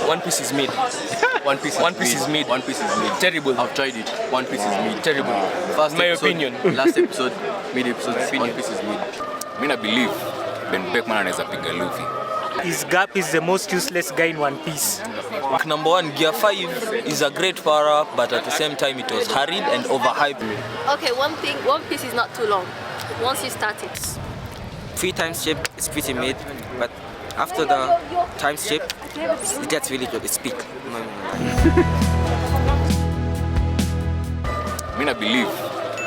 One Piece is mid. One Piece is mid. One Piece is mid. Terrible. I've tried it. One Piece is mid. Terrible. First My episode, opinion. Last episode, mid episode, One Piece is mid. I believe Ben Beckman anaweza piga Luffy. His Gap is the most useless guy in One Piece. Number 1, Gear 5 is a great para, but at the same time it was hurried and overhyped. Okay, one thing, One Piece is not too long. Once you start it. 3 time skip is pretty mid, but after the time skip, it gets really good. It's peak. I believe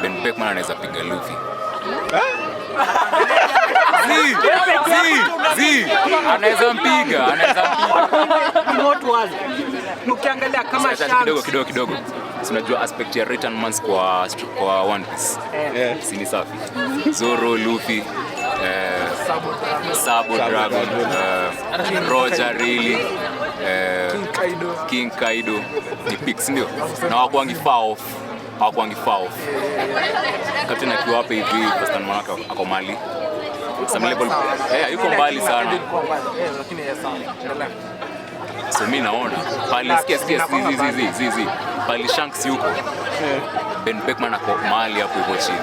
Ben Beckman anaweza piga Luffy. Anaweza mpiga. Ukiangalia kama Shanks Kidogo. Unajua aspect ya return months kwa One Piece. Si ni safi. Zoro, Luffy, Sabo Dragon, Roger really, King Kaido, the picks ndio. Na hawakuangi far off. Captain akiwa hapa hivi Pastor Manaka ako mali. Some level. Yuko mbali sana. So mimi naona pale zizi pale Shanks yuko. Ben Beckman ako mali hapo huko chini.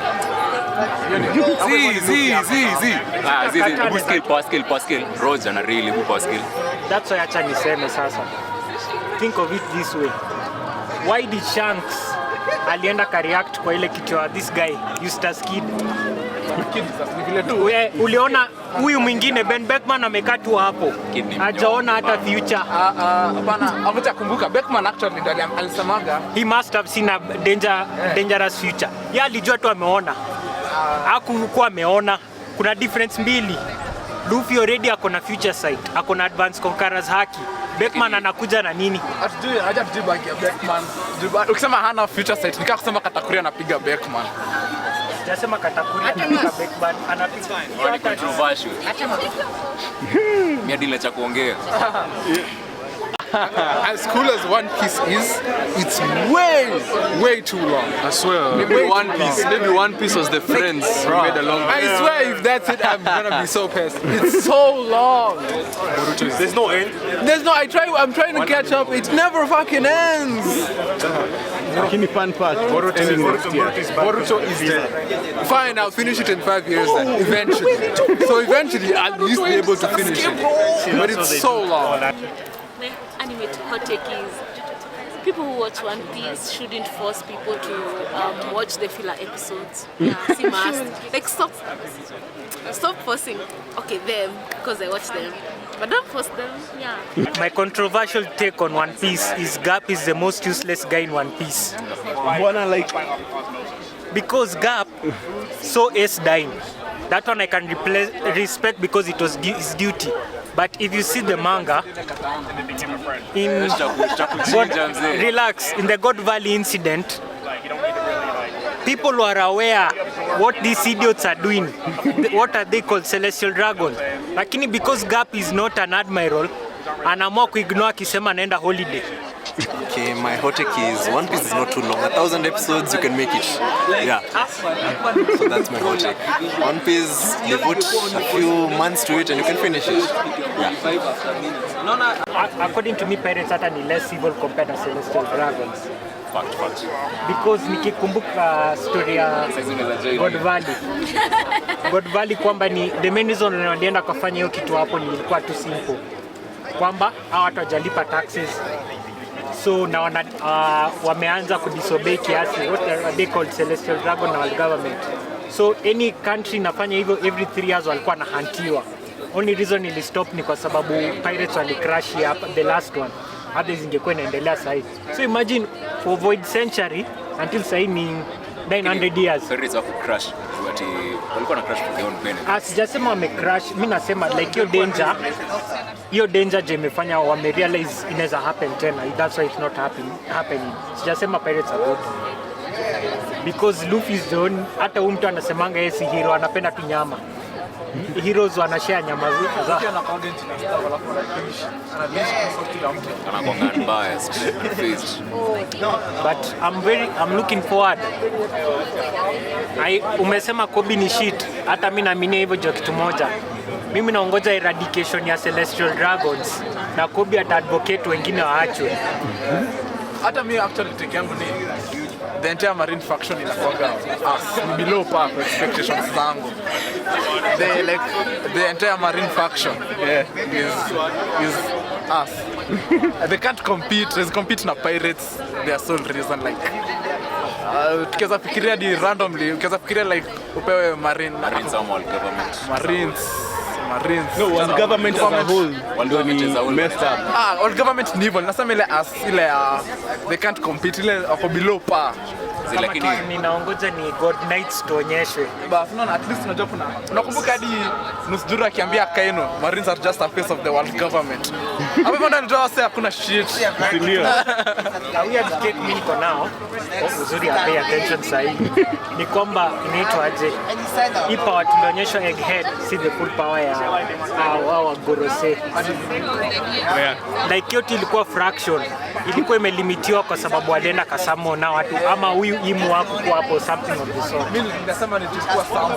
Pascal Roger na really Pascal. That's why acha niseme sasa. Think of it this way. Why did Shanks alienda react kwa ile kitu ya this guy Eustace Kid? Uliona huyu mwingine Ben Beckman amekaa tu hapo. Hajaona hata future. Hapana, hamtakumbuka Beckman actually ndio alisemaga he must have seen a dangerous future. Yeye alijua tu ameona. Hakukuwa ameona. Kuna difference mbili. Luffy already akona future sight, akona advanced conquerors haki. Beckman anakuja na nini? Hatujui bagi ya Beckman. Ukisema hana future sight, nikaa kusema Katakuri anapiga Beckman. Sijasema Katakuri anapiga Beckman, anapiga controversial. Mimi dila cha kuongea. As cool as One Piece is, it's way too long. I swear. Maybe One Piece was the friends we made along. I swear if that's it, I'm gonna be so pissed. It's so long. There's no end. I'm trying to catch up. It never fucking ends. Lakini fun part. Boruto is there. Fine, I'll finish it in 5 years then, eventually. So eventually I'll at least be able to finish it. But it's so long. My anime hot take is people who watch One Piece shouldn't force people to watch the filler episodes. See must. Like stop forcing. Okay, them because I watch them, but don't force them. Yeah. My controversial take on One Piece is Gap is the most useless guy in One Piece. Because Gap saw Ace dying. That one I can respect because it was his duty. But if you see the manga, in the God Valley incident, people were aware what these idiots are doing. What are they called? Celestial Dragon. Lakini because Gap is not an admiral, anaamua kuignore akisema anaenda holiday. Okay, my hot take is One Piece is not too long. 1,000 episodes, you can make it. Yeah. So that's my hot take. One Piece, you put a few months to it and you can finish it. Yeah. According to me, pirates are less evil compared to Celestial Dragons. Fact. Because nikikumbuka story ya God Valley kwamba ni the main reason walienda kufanya hiyo kitu hapo ni ilikuwa too simple. Kwamba hawa watu hawajalipa taxes. So na wameanza kudisobey kiasi, what are they called, Celestial Dragon na government. So any country nafanya hivyo every 3 years walikuwa nahantiwa. Only reason ili stop ni kwa sababu pirates wali crash hapa the last one. Others ingekuwa inaendelea sasa. So imagine for avoid century until sasa ni 900 years. Pirates wako crash. Walikuwa na crash for their own benefit. Sijasema wame crash, mimi nasema like hiyo danger je imefanya wame realize inaweza happen tena. That's why it's not happening. Sijasema pirates are good. Because Luffy is the one, hata mtu anasemanga yeye si hero, anapenda tu nyama. Heroes wanashare nyama zao. But I'm looking forward. Umesema Kobe ni shit. Hata mimi naamini hivyo kitu moja. Mimi naongoza eradication ya Celestial Dragons na Kobe ata-advocate wengine waachwe. Hata mimi actually take yangu ni the entire marine faction inakuwaga below par expectations zangu. The entire marine faction is us. They can't compete. They compete na pirates. Their sole reason like tukiweza fikiria di randomly, ukiweza fikiria like upewe marines au government. Marines. No, was government as a whole. Messed up. All government ni hivyo. Nasema ile they can't compete, ile wako below par. Lakini ninaongoza ni God Knights tuonyeshwe. But no, at least unajua unakumbuka hadi Nusdura akiambia Kaino, Marines are just a face of the world government. Hapo ndio ndio wase hakuna shit. Ndio. We educate me niko nao. Uzuri ya pay attention sahi. Ni kwamba inaitwa aje? Hii power tulionyeshwa Egghead, si the full power ya wa Gorose. Like yote ilikuwa fraction. Ilikuwa imelimitiwa kwa sababu walienda kasamo na watu ama huyu imu wako kwa hapo something of the sort. Mimi ningesema nilikuwa sawa.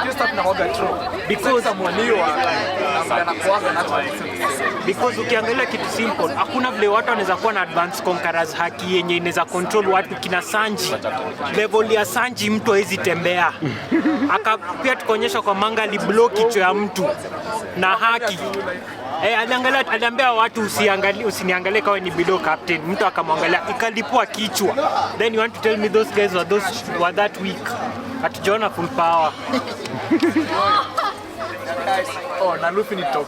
Just up na hoga true. Because amwaniwa anakuaga na because ukiangalia kitu simple, hakuna vile watu wanaweza kuwa na advanced conquerors haki yenye inaweza control watu kina Sanji. Level ya Sanji mtu hawezi tembea. Pia tukaonyesha kwa manga aliblock kichwa ya mtu na haki. Aliambia watu usiniangalie kama ni below captain. Mtu akamwangalia ikalipua kichwa. Then you want to tell me those guys were that weak? Hatujaona full power. na Luffy ni top.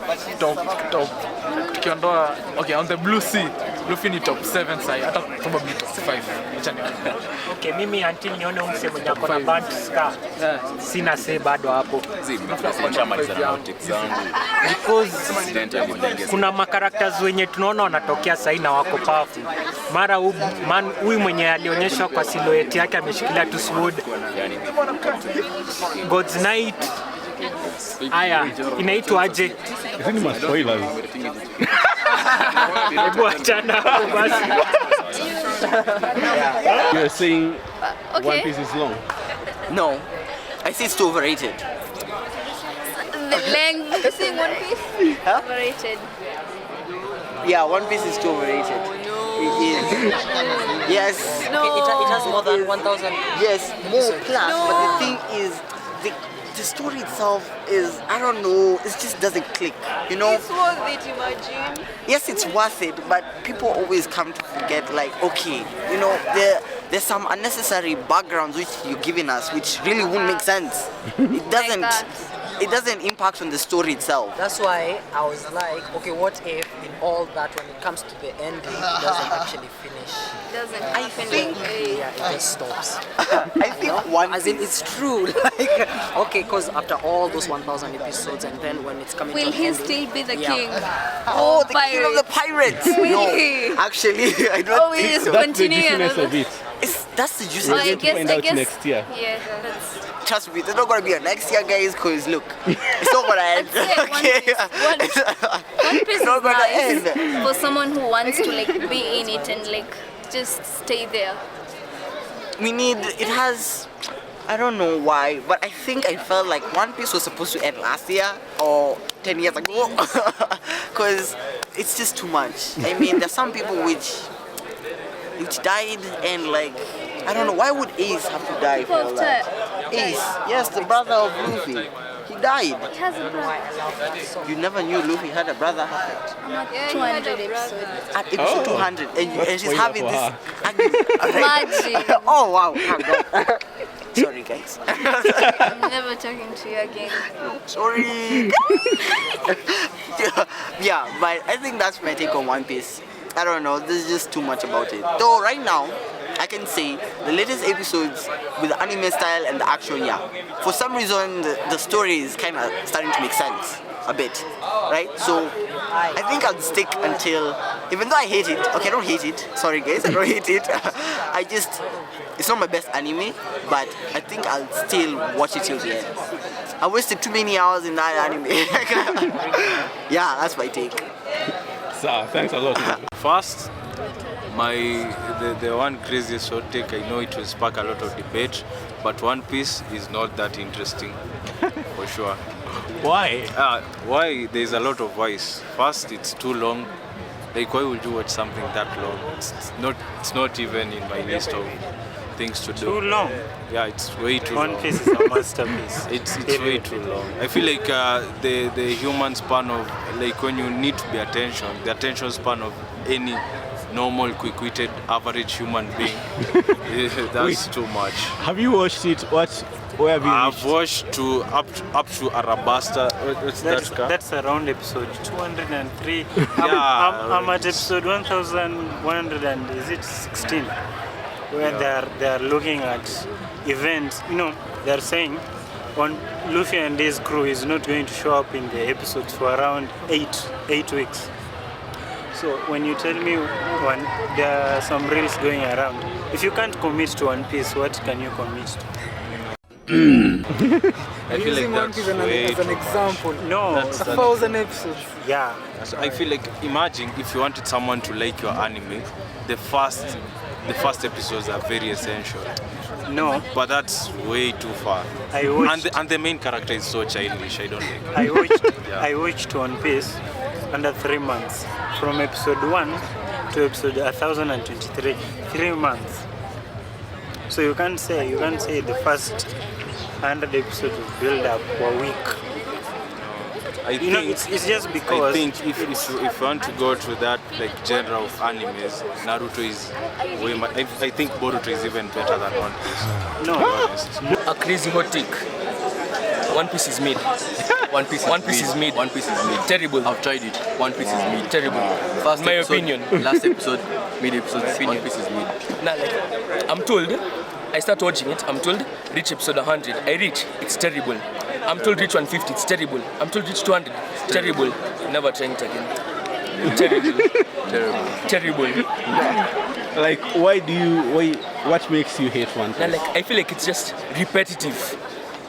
Tukiondoa on the blue sea, Luffy ni top 7 sai, hata probably top 5. Acha nione. Okay, mimi until nione msemo mmoja kwa band scar. Sina say bado hapo. Because kuna characters wenye tunaona wanatokea sasa na wako powerful. Mara huyu mwenye alionyeshwa kwa silhouette yake ameshikilia tu sword. God's Knight. Aya, inaitwa aje? Hizi ni spoilers. Hebu achana basi. You're saying Okay. One Piece is long? No, I say it's too overrated. The length. You saying One Piece? Huh? Overrated. Yeah, One Piece is too overrated. It is. Yes. No. It has more than 1,000. Yes, more plus. But the thing is, the story itself is, I don't know, it just doesn't click, you know? It's worth it, imagine. Yes, it's worth it, but people always come to forget, like, okay, you know, there's some unnecessary backgrounds which you're giving us, which really wouldn't make sense. It doesn't impact on the story itself. That's why I was like, okay, what if in all that when it comes to the ending, it doesn't actually finish? Doesn't I think, Yeah, it just stops. I think one As in, it's true. Like, okay, because after all those 1,000 episodes, and then when it's coming Will to an he ending, still be the yeah. king? Oh, the king of the pirates! Really? No, actually, I don't Oh, he think is so. That's the continuing juiciness another. of it. That's the juice. Oh, We're going to find out next year. Yeah, that's. Trust me, there's not gonna be a next year, guys, because look, it's not gonna end. I'd say One Piece It's not is gonna nice end. for someone who wants to like be in it and like just stay there. It has, I don't know why, but I think I felt like One Piece was supposed to end last year or 10 years ago, because it's just too much. I mean, there's some people which died, and like, I don't know, why would Ace have to die for all that? Ace, yes, the brother of Luffy, he died. It has a brother. You never knew Luffy had a brother? I'm at 200 episodes. At episode 200, and she's having this Imagine. Oh wow, thank God. Sorry guys. I'm never talking to you again. Sorry. Yeah, but I think that's my take on One Piece. I don't know, there's just too much about it. Though right now, I can say the latest episodes with the anime style and the action, yeah. For some reason, the story is kind of starting to make sense a bit, right? So I think I'll stick until, even though I hate it, okay, I don't hate it. Sorry guys, I don't hate it. It's not my best anime, but I think I'll still watch it till the end. I wasted too many hours in that anime. Yeah, that's my take. So, thanks a lot. First, the one craziest short take, I know it will spark a lot of debate, but One Piece is not that interesting, for sure. Why? Why? There's a lot of whys. First, it's too long. Like, why would you watch something that long? It's not even in my list of things to do. Too long? Yeah, it's way too long. One Piece is a masterpiece. It's way too long. I feel like the human span of, like, when you need to be the attention span of any normal, quick-witted, average human being, that's too much. Have you watched it? Where have you I've watched up to Arabasta. What's that? That's around episode 203. Yeah, I'm at episode 1116, where they are looking at events. You know, they're saying on Luffy and his crew is not going to show up in the episodes for around 8 weeks. So when you tell me there are some reels going around, if you can't commit to One Piece, what can you commit to? I feel like One Piece as an example. No, 1,000 episodes. Yeah. So I feel like, imagine if you wanted someone to like your anime, the first episodes are very essential. No. But that's way too far. And the main character is so childish. I don't like. I watched One Piece under 3 months, from episode 1 to episode 1023. 3 months. So you can't say the first 100 episodes of build up were weak. It's just because. I think if you want to go to that like genre of animes, Naruto is way much. I think Boruto is even better than One Piece. No. To be honest. A crazy hot take. One Piece is mid. One Piece is mid. One Piece is mid. Terrible. I've tried it. One Piece is mid. Terrible. First My episode, opinion. Last episode, mid episode, One Piece is mid. Now, like, I'm told, I start watching it, I'm told, reach episode 100. I reach, it's terrible. I'm told reach 150, it's terrible. I'm told reach 200, it's terrible. Never trying it again. Terrible. Like, what makes you hate One Piece? Now, like, I feel like it's just repetitive.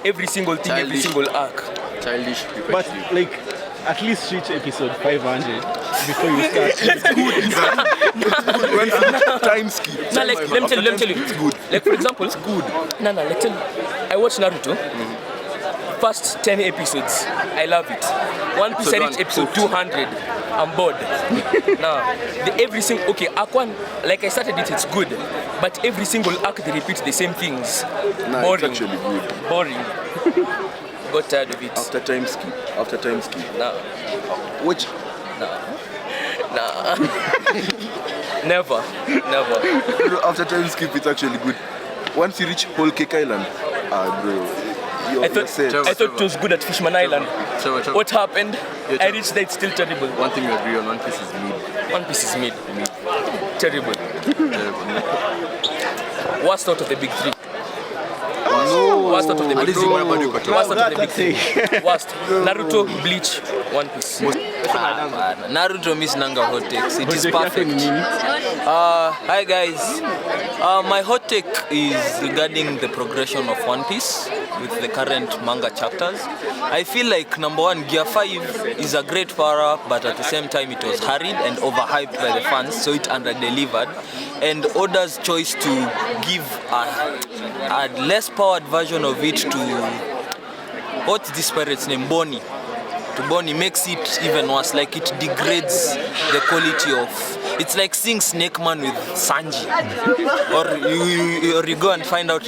Every single thing, every single arc. Childish, repetitive. But, like, at least reach episode 500 before you start. It's good. Time skip. Now, like, let me tell you. It's good. Like, for example, it's good. No, like, tell you. I watched Naruto. First 10 episodes, I love it. One Piece, I reach episode 200. I'm bored. Now, arc 1, like I started it, it's good. But every single arc, they repeat the same things. Boring. It's actually good. Boring. Got tired of it. After time skip. Nah. Which? Nah. Never. After time skip, it's actually good. Once you reach Whole Cake Island, bro. I thought it was good at Fishman Island. What happened? I reached there, it's still terrible. One thing we agree on, One Piece is mid. One Piece is mid. Terrible. Worst out of the big three. Worst out of the big three. Worst out of the big three. Worst. Naruto, Bleach, One Piece. Naruto miss nanga hot takes. It is perfect. Hi guys. My hot take is regarding the progression of One Piece with the current manga chapters. I feel like number one, Gear 5 is a great power-up, but at the same time it was hurried and overhyped by the fans, so it under-delivered. And Oda's choice to give a less powered version of it to, what's this pirate's name? Bonnie. To Bonnie makes it even worse, like it degrades the quality of. It's like seeing Snake Man with Sanji, or you go and find out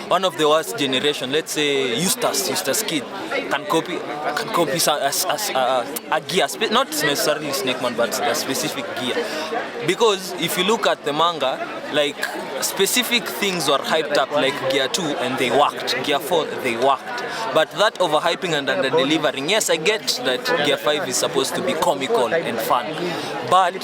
one of the worst generation. Let's say Eustace Kid can copy a gear, not necessarily Snake Man, but a specific gear. Because if you look at the manga, like specific things were hyped up, like Gear 2, and they worked. Gear 4, they worked. But that overhyping and under-delivering, yes, I get that Gear 5 is supposed to be comical and fun. But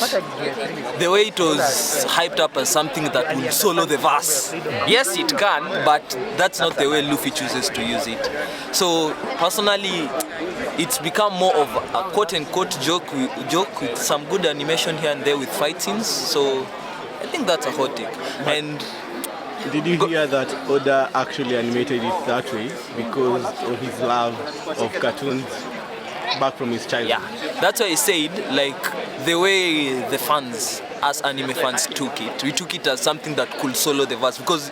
the way it was hyped up as something that would solo the verse, yes, it can, but that's not the way Luffy chooses to use it. So, personally, it's become more of a quote-unquote joke with some good animation here and there with fight scenes. So, I think that's a hot take. And did you hear that Oda actually animated it that way because of his love of cartoons? back from his childhood. Yeah, that's why I said, like, the way the fans, us anime fans took it, we took it as something that could solo the verse, because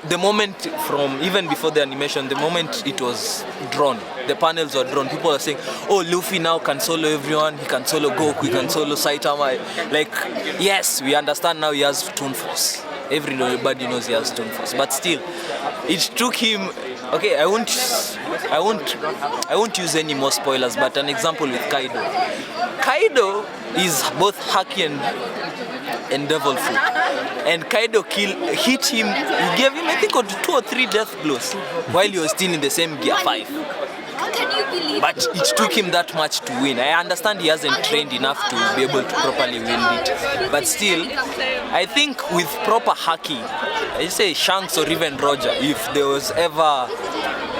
the moment from, even before the animation, the moment it was drawn, the panels were drawn, people were saying, oh, Luffy now can solo everyone, he can solo Goku, he can solo Saitama. Like, yes, we understand now he has Toon Force. Everybody knows he has Toon Force, but still, it took him. Okay, I won't use any more spoilers, but an example with Kaido. Kaido is both Haki and Devil Fruit, and Kaido hit him. He gave him, I think, 2 or 3 death blows while he was still in the same Gear 5. Can you believe? But it took him that much to win. I understand he hasn't trained enough to be able to properly win it. But still, I think with proper haki, I say Shanks or even Roger, if there was ever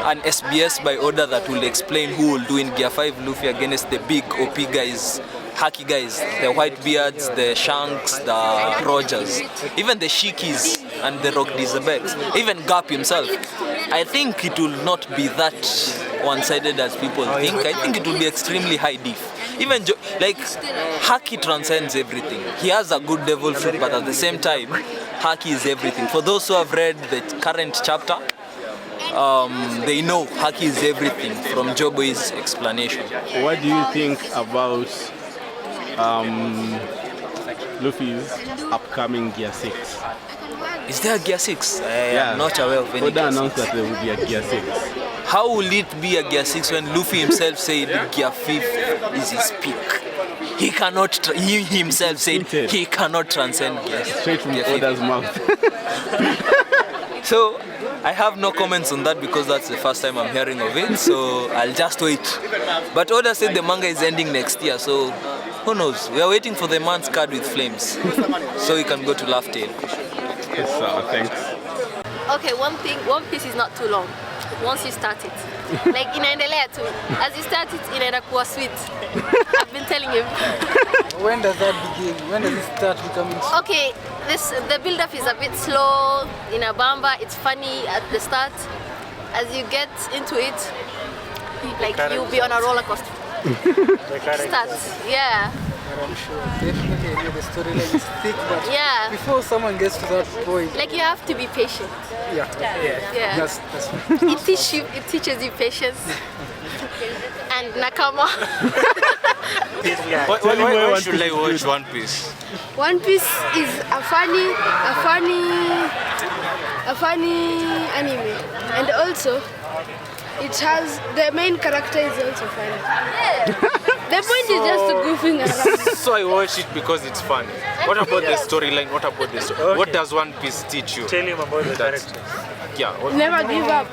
an SBS by order that will explain who will do in Gear 5 Luffy against the big OP guys, haki guys, the Whitebeards, the Shanks, the Rogers, even the Shikis and the Rock Dizabex, even Garp himself, I think it will not be that one-sided as people think. I think it will be extremely high diff. Even like Haki transcends everything. He has a good devil fruit, but at the same time, Haki is everything. For those who have read the current chapter, they know Haki is everything from Joboy's explanation. What do you think about Luffy's upcoming Gear 6? Is there a Gear 6? I am not aware of any. Oda announced that there will be a Gear 6. How will it be a Gear 6 when Luffy himself said Gear 5 is his peak? He cannot, he himself said he cannot transcend Gear 5. Straight from Oda's mouth. So, I have no comments on that because that's the first time I'm hearing of it, so I'll just wait. But Oda said the manga is ending next year, so who knows? We are waiting for the man's card with flames, so he can go to Laugh Tale. Yes, sir, thanks. Okay, one thing, One Piece is not too long. Once you start it, like inaendelea tu. As you start it, inaenda kuwa sweet. I've been telling him. When does that begin? When does it start becoming sweet? Okay, the build-up is a bit slow in Abamba. It's funny at the start. As you get into it, like you'll be on a roller coaster. Starts, yeah. I'm sure definitely the storyline is thick, but yeah, before someone gets to that point, like you have to be patient. Yeah. That's It teaches you patience and nakama. Why should I watch One Piece? One Piece is a funny anime, and also it has the main character is also funny. The point is just goofing around. So I watch it because it's funny. What about the storyline? What about the story? Okay. What does One Piece teach you? Tell him about the characters. Yeah. Never give up.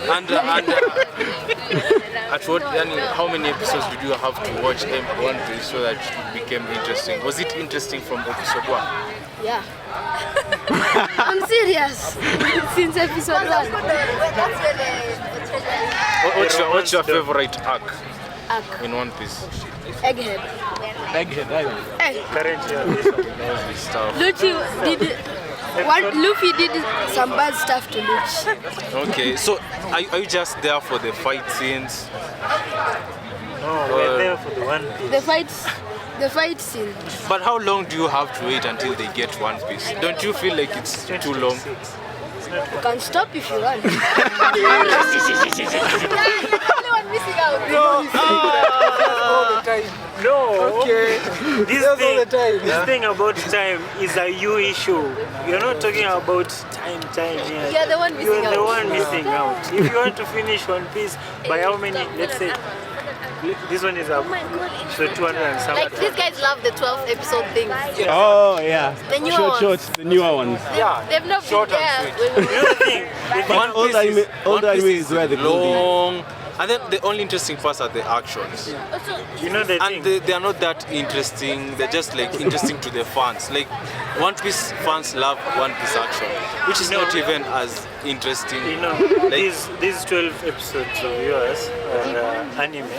And at what? How many episodes did you have to watch One Piece so that it became interesting? Was it interesting from episode 1? Yeah. I'm serious. Since episode 1. What's your favorite arc in One Piece? Egghead. Luffy did some bad stuff to Luffy. Okay, so are you just there for the fight scenes? No, we're there for the One Piece. The fight scene. But how long do you have to wait until they get One Piece? Don't you feel like it's too long? You can stop if you want. No, okay. This thing about time is a you issue. You're not talking about time here. You're the one missing out. You're the one missing out. If you want to finish One Piece, by how many? Let's say this one is up. So 200 and something. Like these guys love the 12 episode things. Oh yeah. The newer ones. The newer ones. They've not Short been and there. sweet. You know the thing? All the anime is where the long. And then the only interesting parts are the actions. You know the thing? And they are not that interesting. They're just like interesting to the fans. Like One Piece fans love One Piece action, which is not even as interesting. You know, like, these 12 episodes of yours on anime,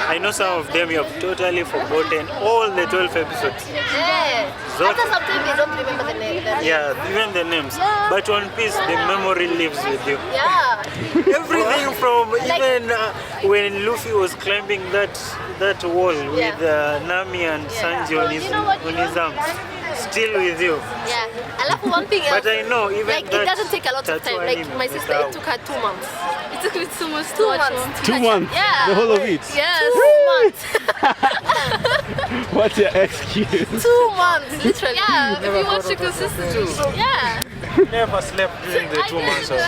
I know some of them you have totally forgotten all the 12 episodes. Yeah. After some time they don't remember the name. Yeah, even the names. Yeah. But One Piece, the memory lives with you. Yeah. Everything from Like- even when Luffy was climbing that wall with Nami and Sanji on his arms, still with you. Yeah. Alafu one thing else. But I know even like that it doesn't take a lot of time. Like my sister, it took her 2 months. It took me 2 months. 2 months. 2 months. Yeah. The whole of it. Yes. 2 months. What's your excuse? 2 months, literally. Yeah, if you watch it consistently. Yeah. Never slept during the 2 months.